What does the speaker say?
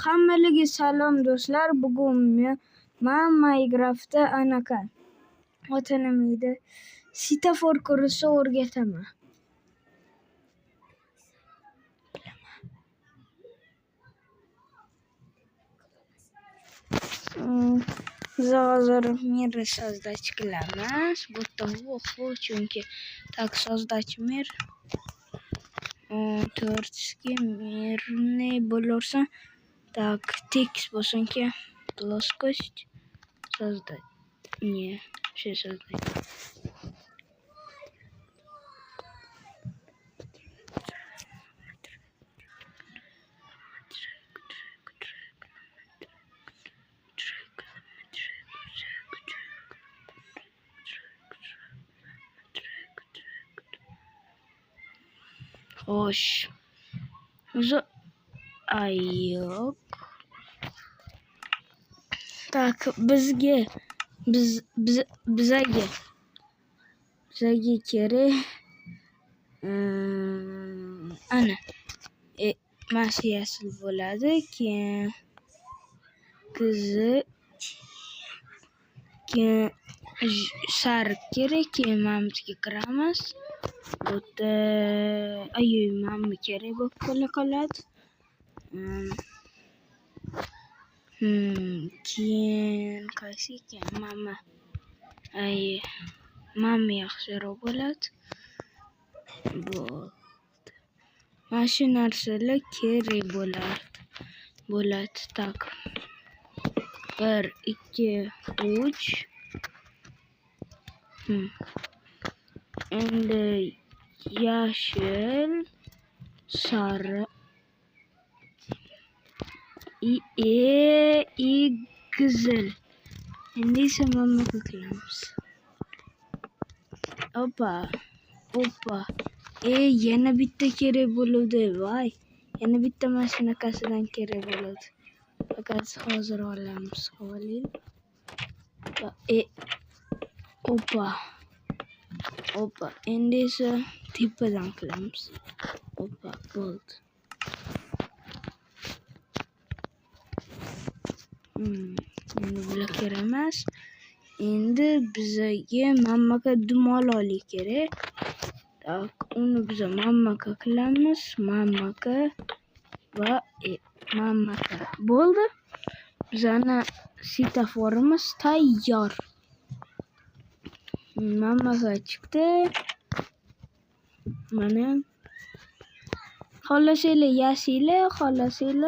Hammaga salom do'stlar. Bugun men Minecraftda anaqa oti nima edi? Svetofor qurishni o'rgataman. Biz hozir mir sozdach qilamiz. Bu to'g'ri, chunki tak sozdach mir. Teoretически mirni bo'lsa, так tekst bo'lsa-ki, плоскость создать. Не, что создать? Xo'sh. Ayoq. Tak, bizga kerak ana mana yashil bo'ladi, keyin sariq kerak, keyin mana bizga kiramiz. O'ta mana kerak bo'lib qoladi. Keyin qaysi ekan? Mana yaxshiroq bo'ladi. Mana shu narsalar kerak bo'ladi. Tak. 1, 2, 3. Endi yashil, sariq, qizil. Endi esa mana qilamiz. Opa. Yana bitta kerak bo'ladi. Voy. Yana bitta mashinakasidan kerak bo'ladi. Faqat hozir olamiz. Opa. Endi esa tepadan qilamiz. Opa, bo'ldi. Endi bular kerak emas. Endi bizga mamaka dumaloq kerak. Tak, uni biz mamaka qilamiz. Mamaka va mamaka. Bo'ldi. Bizana svetoforimiz tayyor. Mamaka chiqdi. Mana xohlasanglar yashil, xohlasanglar